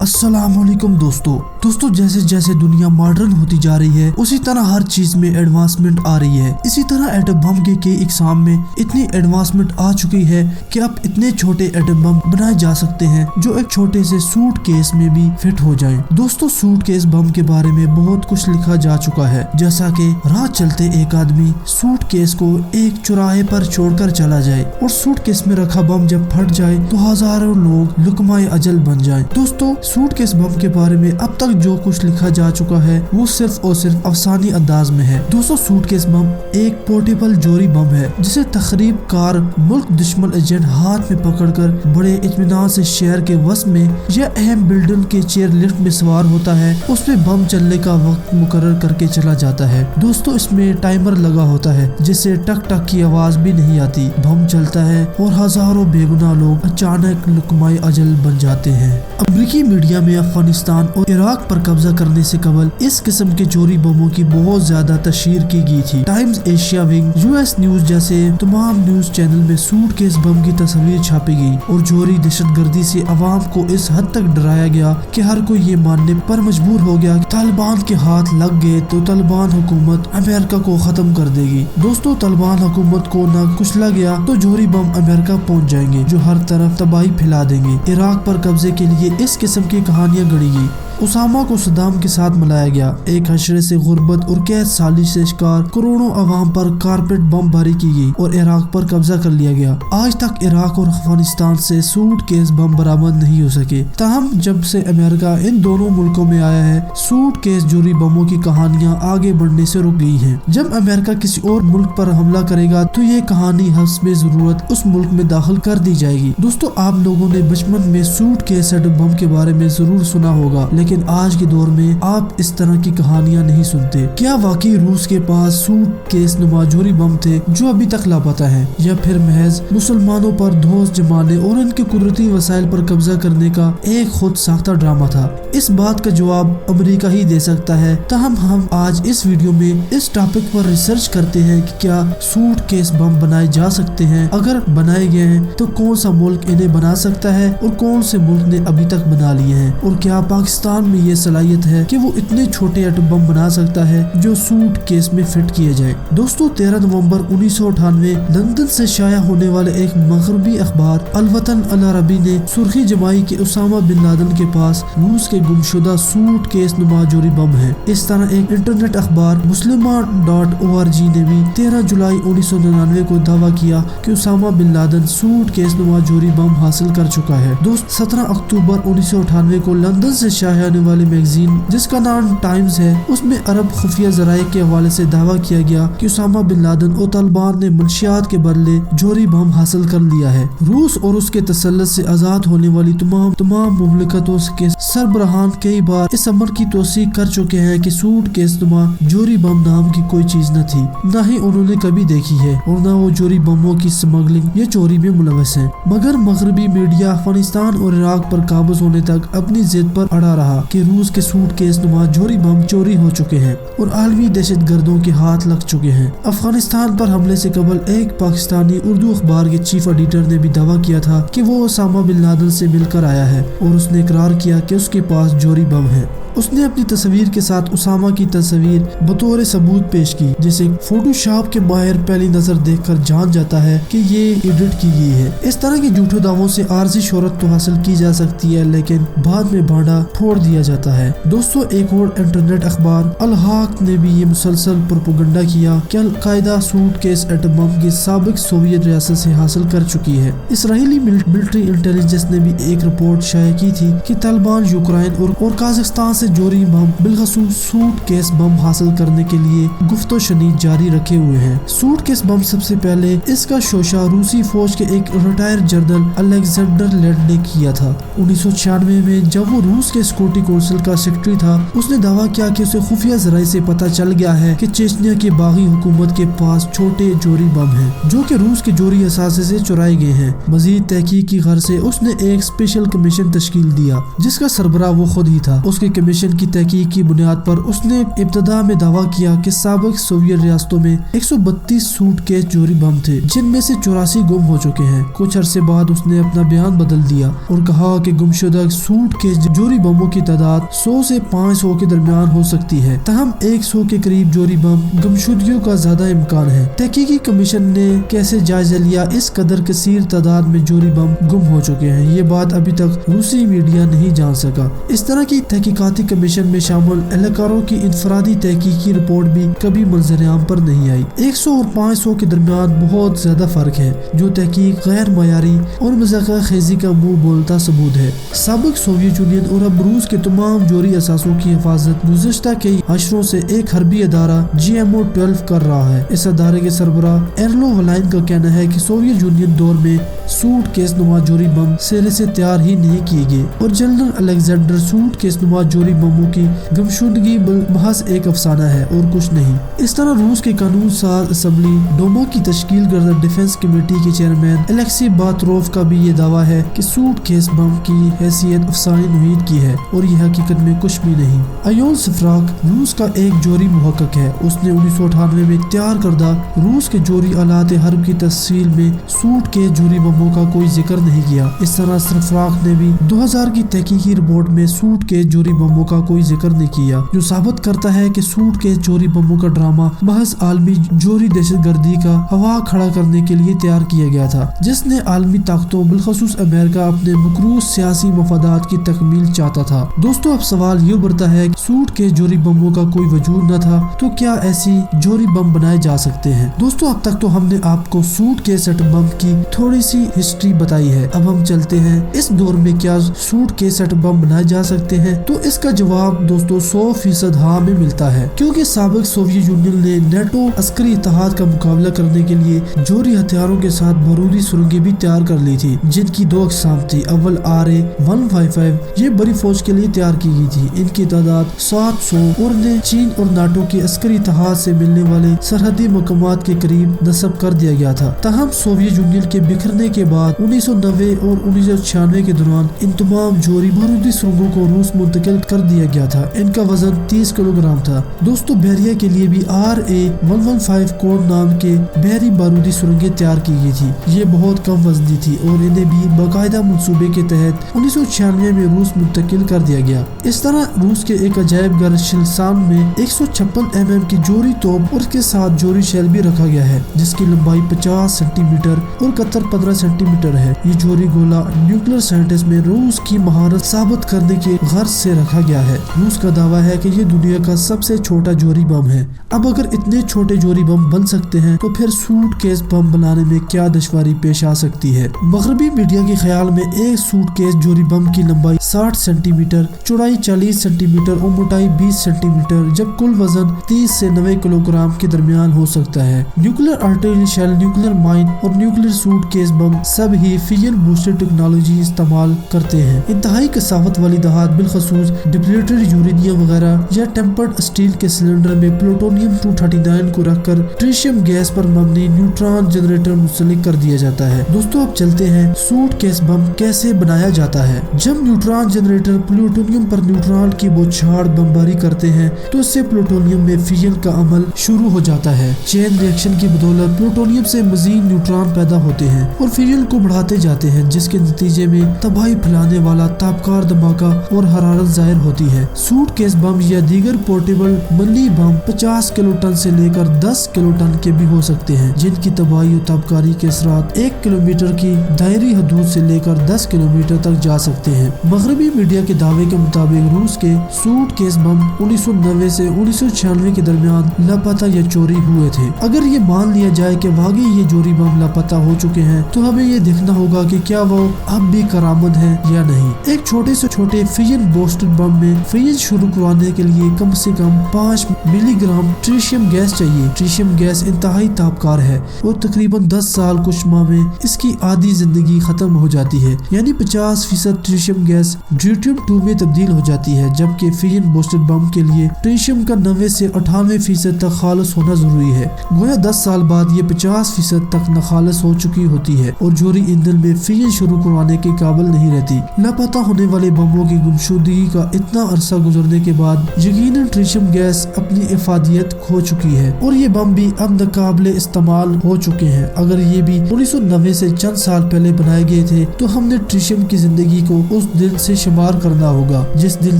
अस्सलाम वालेकुम दोस्तों जैसे जैसे दुनिया मॉडर्न होती जा रही है उसी तरह हर चीज में एडवांसमेंट आ रही है। इसी तरह एटम बम के कई इकसाम में इतनी एडवांसमेंट आ चुकी है कि अब इतने छोटे एटम बम बनाए जा सकते हैं जो एक छोटे से सूट केस में भी फिट हो जाएं। दोस्तों सूट केस बम के बारे में बहुत कुछ लिखा जा चुका है, जैसा कि राह चलते एक आदमी सूट केस को एक चौराहे पर छोड़कर चला जाए और सूट केस में रखा बम जब फट जाए तो हजारों लोग लुकमाए अजल बन जाएं। दोस्तों सूट केस बम के बारे में अब तक जो कुछ लिखा जा चुका है वो सिर्फ और सिर्फ अफसानी अंदाज में है। दोस्तों सूट केस बम एक पोर्टेबल जोरी बम है जिसे तकरीब कार मुल्क दुश्मन एजेंट हाथ में पकड़कर बड़े इत्मीनान से शहर के वस में या अहम बिल्डिंग के चेयर लिफ्ट में सवार होता है, उसमें बम चलने का वक्त मुकर्रर करके चला जाता है। दोस्तों इसमें टाइमर लगा होता है जिससे टक टक की आवाज भी नहीं आती, बम चलता है और हजारों बेगुनाह लोग अचानक लुकमाए अजल बन जाते हैं। अमेरिकी मीडिया में अफगानिस्तान और इराक पर कब्जा करने से कबल इस किस्म के चोरी बमों की बहुत ज्यादा तशहीर की गई थी। Times Asia wing, US news जैसे तमाम न्यूज चैनल में सूट केस बम की तस्वीर छापी गई और चोरी दहशतगर्दी से अवाम को इस हद तक डराया गया कि हर कोई ये मानने पर मजबूर हो गया कि तालिबान के हाथ लग गए तो तालिबान हुकूमत अमेरिका को खत्म कर देगी। दोस्तों तालिबान हुकूमत को न कुचला गया तो जोरी बम अमेरिका पहुंच जाएंगे जो हर तरफ तबाही फैला देंगे। इराक पर कब्जे के लिए इस किस्म की कहानियां गढ़ी गई। उसामा को सद्दाम के साथ मिलाया गया। एक हशरे से गुर्बत और कैद साली से शिकार करोड़ों अवाम पर कारपेट बम बारी की गई और इराक पर कब्जा कर लिया गया। आज तक इराक और अफगानिस्तान से सूट केस बम बरामद नहीं हो सके। ताहम जब से अमेरिका इन दोनों मुल्कों में आया है सूट केस जोरी बमों की कहानियां आगे बढ़ने से रुक गई हैं। जब अमेरिका किसी और मुल्क पर हमला करेगा तो ये कहानी हस्बे जरूरत उस मुल्क में दाखिल कर दी जाएगी। दोस्तों आप लोगों ने बचपन में सूट केस बम के बारे में जरूर सुना होगा, लेकिन आज के दौर में आप इस तरह की कहानियां नहीं सुनते। क्या वाकई रूस के पास सूट केस नुमा जोरी बम थे जो अभी तक लापता है, या फिर महज मुसलमानों पर धौंस जमाने और उनके कुदरती वसाइल पर कब्जा करने का एक खुद साख्ता ड्रामा था? इस बात का जवाब अमेरिका ही दे सकता है। ताहम हम आज इस वीडियो में इस टॉपिक पर रिसर्च करते हैं कि क्या सूट केस बम बनाए जा सकते हैं, अगर बनाए गए हैं तो कौन सा मुल्क इन्हें बना सकता है और कौन से मुल्क ने अभी तक बना लिए हैं, और क्या पाकिस्तान में ये सलाहियत है कि वो इतने छोटे एटम बम बना सकता है जो सूट केस में फिट किए जाए। दोस्तों 13 नवंबर 1998 लंदन से शाया होने वाले एक मगरबी अखबार अल वतन अल अरबी ने सुर्खी जमाई कि उसामा बिन लादेन के पास रूस के गुमशुदा सूट केस नुमा जोरी बम है। इस तरह एक इंटरनेट अखबार मुस्लिमा.org ने भी 13 जुलाई 1999 को दावा किया कि Osama bin Laden suitcase नुमा जोरी बम हासिल कर चुका है। दोस्त 17 अक्टूबर 1998 को लंदन से शाया होने वाली मैगजीन जिसका नाम टाइम्स है उसमें अरब खुफिया जराये के हवाले से दावा किया गया कि उसामा बिन लादेन और तालिबान ने मंशियात के बदले जोरी बम हासिल कर लिया है। रूस और उसके तसल्लुत से आजाद होने वाली तमाम मुमलिकतों के सरबराहान कई बार इस अमर की तौसीक कर चुके हैं कि सूट केस नुमा जोरी बम नाम की कोई चीज न थी, न ही उन्होंने कभी देखी है और न वो जोरी बमों की स्मगलिंग या चोरी में मुलविस है। मगर मगरबी मीडिया अफगानिस्तान और इराक पर काबूज होने तक अपनी जिद पर अड़ा रहा कि रूस के सूट केस नुमा जोरी बम चोरी हो चुके हैं और आलमी दहशत गर्दों के हाथ लग चुके हैं। अफगानिस्तान पर हमले से कबल एक पाकिस्तानी उर्दू अखबार के चीफ एडिटर ने भी दावा किया था कि वो उसामा बिन लादेन से मिलकर आया है और उसने इकरार किया कि उसके पास जोरी बम है। उसने अपनी तस्वीर के साथ उसामा की तस्वीर बतौर सबूत पेश की, जिसे फोटोशॉप के माहिर पहली नजर देखकर जान जाता है कि ये एडिट की गई है। इस तरह के झूठे दावों से आर्जी शोहरत तो हासिल की जा सकती है, लेकिन बाद में भांडा फोड़ दिया जाता है। दोस्तों एक और इंटरनेट अखबार अल हाक ने भी ये मुसलसल प्रोपेगेंडा किया कि al Qaeda suit case atom bomb की साबिक सोवियत रियासत से हासिल कर चुकी है। इसराइली मिलिट्री इंटेलिजेंस ने भी एक रिपोर्ट शाया की थी कि तालिबान यूक्रेन और काजाकिस्तान से जोरी बम बिलखसूस सूट केस बम हासिल करने के लिए गुफ्तो शनीद जारी रखे हुए हैं। सूट केस बम सबसे पहले इसका शोशा रूसी फौज के एक रिटायर्ड जनरल अलेक्जेंडर लेड ने किया था। 1996 में जब वो रूस के स्कूटर सिक्योरिटी काउंसिल का सेक्रेटरी था, उसने दावा किया कि उसे खुफिया जराये से पता चल गया है कि चेचनिया की बागी हुकूमत के पास छोटे जोरी बम हैं जो कि रूस के जोरी असासे से चुराए गए हैं। मजीद तहकीक की गर्ज से उसने एक स्पेशल कमीशन तश्कील दिया जिसका सरबराह वो खुद ही था। उसके कमीशन की तहकीक की बुनियाद पर उसने इब्तदा में दावा किया कि साबिक सोवियत रियासतों में 132 सूटकेस जोरी बम थे जिनमें से 84 गुम हो चुके हैं। कुछ अरसे बाद उसने अपना बयान बदल दिया और कहा कि गुमशुदा सूटकेस जोरी बमों की तादाद 100 से 500 के दरमियान हो सकती है, तहम 100 के करीब जोरी बम गुमशुदगियों का ज्यादा इम्कान है। तहकीकी कमीशन ने कैसे जायजा लिया इस कदर कसीर तादाद में जोरी बम गुम हो चुके हैं, ये बात अभी तक रूसी मीडिया नहीं जान सका। इस तरह की तहकीकाती कमीशन में शामिल एहलकारों की इनफरादी तहकीकी रिपोर्ट भी कभी मंजर-ए-आम पर नहीं आई। 100 और 500 के दरमियान बहुत ज्यादा फर्क है जो तहकीक गैर मयारी और मज़ाक़ खेज़ी का मुंह बोलता सबूत है। साबिक सोवियत यूनियन और अब रूस के तमाम जोरी असासों की हिफाजत गुज़श्ता कई अशरों से एक हरबी अदारा GMO-12 कर रहा है। इस अदारे के सरबराह एर्लो वलाइन का कहना है कि सोवियत यूनियन दौर में सूटकेस नुमा जोरी बम सिरे से तैयार ही नहीं किए गए और जनरल अलेक्जेंडर सूटकेस नुमा जोरी बमों की गुमशुदगी महज एक अफसाना है और कुछ नहीं। इस तरह रूस के कानून साज असम्बली डोमा की तश्कील करदा डिफेंस कमेटी के चेयरमैन एलेक्सी बातरोव का भी ये दावा है कि सूटकेस बम की हैसियत अफसानी नुहीद की है और ये हकीकत में कुछ भी नहीं। अयोन सफराक रूस का एक जोरी मुहक्किक है। उसने 1998 में तैयार करदा रूस के जोरी आलात हर्ब की तफसील में सूटकेस जोरी बमों का कोई जिक्र नहीं किया। इस तरह सफराक ने भी 2000 की तहकीकी रिपोर्ट में सूटकेस जोरी बमों का कोई जिक्र नहीं किया, जो साबित करता है कि सूटकेस जोरी बमों का ड्रामा महज आलमी जोरी दहशतगर्दी का हवा खड़ा करने के लिए तैयार किया गया था, जिसने आलमी ताकतों बिलखसूस अमेरिका अपने मकरूज सियासी मफादात की तकमील चाहता था। दोस्तों, अब सवाल ये उभरता है कि सूटकेस जोरी बमों का कोई वजूद न था तो क्या ऐसी जोरी बम बनाए जा सकते हैं। दोस्तों, अब तक तो हमने आपको सूटकेस एटम बम की थोड़ी सी हिस्ट्री बताई है। अब हम चलते हैं इस दौर में क्या सूटकेस एटम बम बनाए जा सकते हैं, तो इसका जवाब दोस्तों 100% हाँ में मिलता है, क्योंकि साबिक सोवियत यूनियन ने नेटो अस्करी इत्तेहाद का मुकाबला करने के लिए जोरी हथियारों के साथ बारूदी सुरंगें भी तैयार कर ली थी, जिनकी दो अक़साम थी। अव्वल RA-155 ये बड़ी फौज के लिए तैयार की गई थी। इनकी तादाद 700 और ने चीन और नाटो के अस्करी इत्तेहाद से मिलने वाले सरहदी मकामात के करीब नस्ब कर दिया गया था। ताहम सोवियत यूनियन के बिखरने के बाद 1990 और 1996 के दौरान इन तमाम जोरी बारूदी सुरंगों को रूस मुंतकिल कर दिया गया था। इनका वजन 30 किलोग्राम था। दोस्तों, बहरिया के लिए भी RA-115 कोड नाम के बहरी बारूदी सुरंगें तैयार की गई थी। ये बहुत कम वजनी थी और इन्हें भी बाकायदा मंसूबे के तहत 1996 में रूस मुंतकिल कर दिया गया। इस तरह रूस के एक अजायब घर शिलसान में 156 mm की जोरी तोप और उसके साथ जोरी शेल भी रखा गया है, जिसकी लंबाई 50 सेंटीमीटर और कतर 15 सेंटीमीटर है। ये जोरी गोला न्यूक्लियर साइंटिस्ट में रूस की महारत साबित करने के गर्ज से रखा गया है। रूस का दावा है कि ये दुनिया का सबसे छोटा जोरी बम है। अब अगर इतने छोटे जोरी बम बन सकते हैं तो फिर सूटकेस बम बनाने में क्या दुश्वारी पेश आ सकती है। मगरबी मीडिया के ख्याल में एक सूटकेस जोरी बम की लंबाई 60 सेंटीमीटर, चौड़ाई 40 सेंटीमीटर और मोटाई 20 सेंटीमीटर, जब कुल वजन 30 से 90 किलोग्राम के दरमियान हो सकता है। Nuclear artillery shell, nuclear mine और न्यूक्लियर सूटकेस बम सब ही फ्यूजन बूस्टर टेक्नोलॉजी इस्तेमाल करते हैं। इंतहाई कसावत वाली धात बिलखसूस डिप्लेटेड यूरेनियम वगैरह या टेम्पर्ड स्टील के सिलेंडर में प्लूटोनियम 239 को रखकर ट्रिशियम गैस पर मबनी न्यूट्रॉन जनरेटर मुंसलिक कर दिया जाता है। दोस्तों, अब चलते हैं सूटकेस बम कैसे बनाया जाता है। जब न्यूट्रॉन जनरेटर प्लूटोनियम पर न्यूट्रॉन की बौछार बमबारी करते हैं तो इससे प्लूटोनियम में फ्यूजन का अमल शुरू हो जाता है। चेन रिएक्शन की बदौलत प्लूटोनियम से मजीद न्यूट्रॉन पैदा होते हैं और फ्यूजन को बढ़ाते जाते हैं, जिसके नतीजे में तबाही फैलाने वाला ताबकार धमाका और हरारत जाहिर होती है। सूटकेस बम या दीगर पोर्टेबल मनली बम 50 किलोटन से लेकर 10 किलोटन के भी हो सकते हैं, जिनकी तबाही और ताबकारी के असरात 1 किलोमीटर की दायरी हदूद से लेकर 10 किलोमीटर तक जा सकते हैं। मगरबी मीडिया के दावे के मुताबिक रूस के सूटकेस बम 1990 से 1996 के दरमियान लापता या चोरी हुए थे। अगर ये मान लिया जाए कि वाकई ये जोरी बम लापता हो चुके हैं तो हमें ये देखना होगा कि क्या वो अब भी करामद है या नहीं। एक छोटे से छोटे फ्यूजन बूस्टर बम में फ्यूजन शुरू करवाने के लिए कम से कम 5 मिलीग्राम ट्रिशियम गैस चाहिए। ट्रिशियम गैस इंतहाई तापकार है और तकरीबन 10 साल कुछ माह में इसकी आधी जिंदगी खत्म हो जाती है, यानी 50% ट्रिशियम गैस ड्यूटियम में तब्दील हो जाती है, जबकि फिजन बूस्टर बम के लिए ट्रिशियम का 90 से 98% तक खालस होना जरूरी है। गोया 10 साल बाद ये 50% तक नखालस हो चुकी होती है और जोरी ईंधन में फिजन शुरू करवाने के काबिल नहीं रहती। लापता होने वाले बमों की गुमशुदगी का इतना अरसा गुजरने के बाद यकीनन ट्रिशियम गैस अपनी इफादियत खो चुकी है और ये बम भी अब नाकाबिले इस्तेमाल हो चुके हैं। अगर ये भी 1990 से चंद साल पहले बनाए गए थे तो हमने ट्रिशियम की जिंदगी को उस दिन से शुमार करना होगा जिस दिन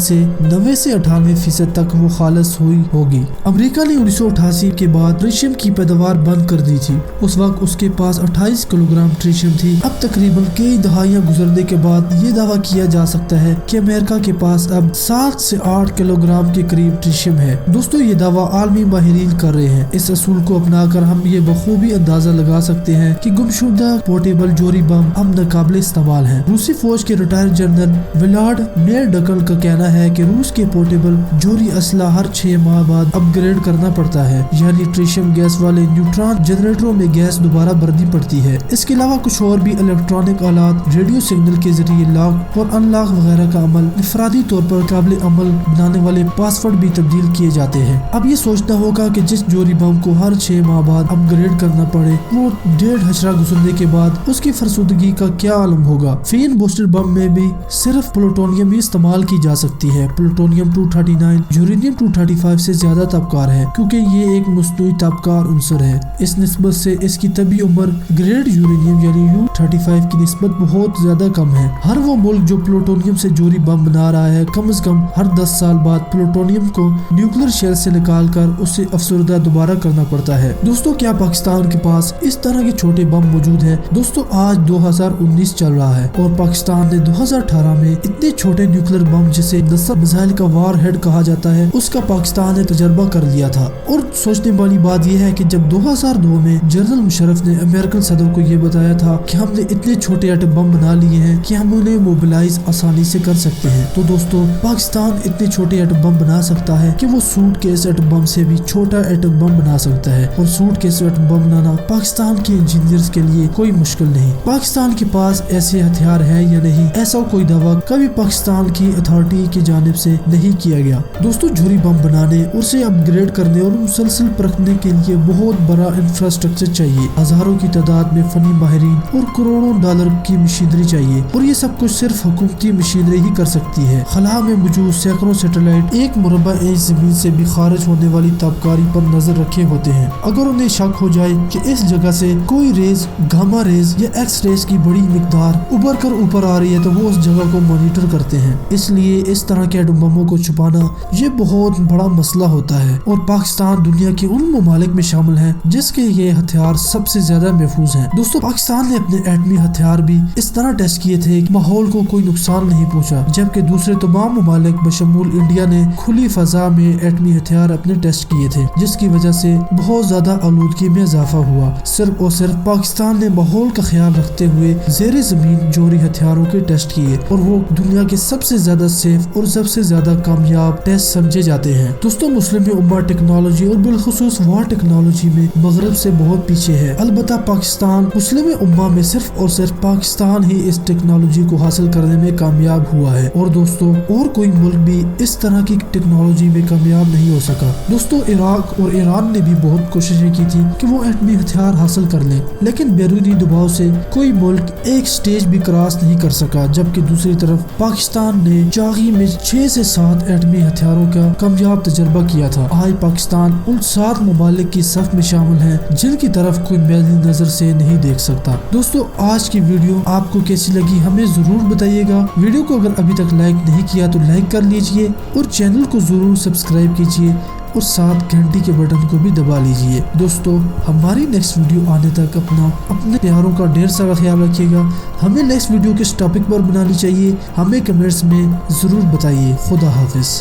से 90 से 98% तक वो खालस हुई होगी। अमेरिका ने 1988 के बाद ट्रिशियम की पैदावार बंद कर दी थी। उस वक्त उसके पास 28 किलोग्राम ट्रिशियम थी। अब तकरीबन कई दहाइयां गुजरने के बाद ये दावा किया जा सकता है कि अमेरिका के पास अब 7 से 8 किलोग्राम के करीब ट्रिशियम है। दोस्तों ये दावा आलमी माहिरीन कर रहे हैं। इस असूल को अपनाकर हम ये बखूबी अंदाजा लगा सकते हैं कि गुमशुदा पोर्टेबल जोरी बम अब नाकाबिले इस्तेमाल है। रूसी फौज के रिटायर्ड जनरल व्लादिमीर डकल का कहना है कि रूस के पोर्टेबल जोरी असला हर 6 माह बाद अपग्रेड करना पड़ता है, यानी ट्रिशियम गैस वाले न्यूट्रॉन जनरेटरों में गैस दोबारा भरनी पड़ती है। इसके अलावा कुछ और भी इलेक्ट्रॉनिक आलात रेडियो सिग्नल के जरिए लॉक और अनलॉक वगैरह का अमल इंफरादी तौर पर काबिल अमल बनाने वाले पासवर्ड भी तब्दील किए जाते हैं। अब ये सोचना होगा कि जिस जोरी बम को हर 6 माह बाद अपग्रेड करना पड़े वो 1.5 हजरा गुजरने के बाद उसकी फरसुदगी का क्या आलम होगा। फिजन बूस्टर बम में भी सिर्फ प्लूटोनियम ही इस्तेमाल की जा सकती है। प्लूटोनियम 239 यूरेनियम 235 से ज्यादा तापकार है क्योंकि ये एक मस्नूई तापकार उनसर है। इस निस्बत से इसकी तभी उम्र ग्रेड यूरेनियम यानी U-35 की निस्बत बहुत ज्यादा कम है। हर वो मुल्क जो प्लूटोनियम से जोरी बम बना रहा है कम से कम हर 10 साल बाद प्लूटोनियम को न्यूक्लियर शेल से निकाल कर उसे अफसरदा दोबारा करना पड़ता है। दोस्तों क्या पाकिस्तान के पास इस तरह के छोटे बम मौजूद है? दोस्तों आज 2019 चल रहा है और पाकिस्तान ने 2018 में इतने छोटे न्यूक्लियर बम जिसे नसर मिसाइल का वार हेड कहा जाता है उसका पाकिस्तान ने तजर्बा कर लिया था। और सोचने वाली बात यह है कि जब 2002 में जनरल मुशर्रफ ने अमेरिकन सदर को ये बताया था कि हमने इतने छोटे एटम बम बना लिए हैं कि हम उन्हें मोबिलाइज आसानी से कर सकते हैं, तो दोस्तों पाकिस्तान इतने छोटे एटम बम बना सकता है कि वो सूटकेस एटम बम से भी छोटा एटम बम बना सकता है। और सूटकेस एटम बम बनाना पाकिस्तान के इंजीनियर्स के लिए कोई मुश्किल नहीं। पाकिस्तान के पास ऐसे हथियार है या नहीं, ऐसा कोई दावा कभी पाकिस्तान की अथॉरिटी की जानिब से नहीं किया गया। दोस्तों जोरी बम बनाने, उसे अपग्रेड करने और मुसलसल परखने के लिए बहुत बड़ा इंफ्रास्ट्रक्चर चाहिए। हजारों की तादाद में फनी माहिरीन और करोड़ों डॉलर की मशीनरी चाहिए और ये सब कुछ सिर्फ हुकूमती मशीनरी ही कर सकती है। खला में मौजूद सैकड़ों सैटेलाइट एक मुरबा इंच जमीन से भी खारिज होने वाली तापकारी पर नजर रखे होते हैं। अगर उन्हें शक हो जाए कि इस जगह से कोई रेज, गामा रेज या एक्स रेज की बड़ी मिकदार उभर कर ऊपर आ रही है तो वो उस जगह को मॉनिटर करते हैं। इसलिए इस तरह के एटम बमों को छुपाना ये बहुत बड़ा मसला होता है और पाकिस्तान दुनिया के उन ममालिक में शामिल है जिसके ये हथियार सबसे ज्यादा महफूज हैं। दोस्तों पाकिस्तान ने अपने एटमी हथियार भी इस तरह टेस्ट किए थे कि माहौल को कोई नुकसान नहीं पहुंचा, जबकि दूसरे तमाम ममालिक बशमूल इंडिया ने खुली फजा में एटमी हथियार अपने टेस्ट किए थे, जिसकी वजह से बहुत ज्यादा आलूदगी में इजाफा हुआ। सिर्फ और सिर्फ पाकिस्तान ने माहौल का ख्याल रखते हुए ज़ेरे जमीन जोरी हथियारों के टेस्ट किए और वो दुनिया के सबसे ज्यादा सेफ और सबसे ज्यादा कामयाब टेस्ट समझे जाते हैं। दोस्तों मुस्लिम उम्मा टेक्नोलॉजी और बिलखुसूस वार टेक्नोलॉजी में मगरब से बहुत पीछे है। अलबत्ता पाकिस्तान मुस्लिम उम्मा में सिर्फ और सिर्फ पाकिस्तान ही इस टेक्नोलॉजी को हासिल करने में कामयाब हुआ है और दोस्तों और कोई मुल्क भी इस तरह की टेक्नोलॉजी में कामयाब नहीं हो सका। दोस्तों इराक और ईरान ने भी बहुत कोशिशें की थी कि वो एटमी हथियार हासिल कर लें, लेकिन बैरूनी दबाव से कोई मुल्क एक स्टेज भी क्रॉस नहीं कर सका, जबकि दूसरी तरफ पाकिस्तान ने चागी में 6 से 7 एटमी हथियारों का कामयाब तजर्बा किया था। आज पाकिस्तान उन 7 ममालिक की सफ में शामिल है जिनकी तरफ कोई मैली नजर से नहीं देख सकता। दोस्तों आज की वीडियो आपको कैसी लगी हमें जरूर बताइएगा। वीडियो को अगर अभी तक लाइक नहीं किया तो लाइक कर लीजिए और चैनल को जरूर सब्सक्राइब कीजिए और साथ घंटी के बटन को भी दबा लीजिए। दोस्तों हमारी नेक्स्ट वीडियो आने तक अपने प्यारों का ढेर सारा ख्याल रखिएगा। हमें नेक्स्ट वीडियो किस टॉपिक पर बनानी चाहिए हमें कमेंट्स में जरूर बताइए। खुदा हाफिज।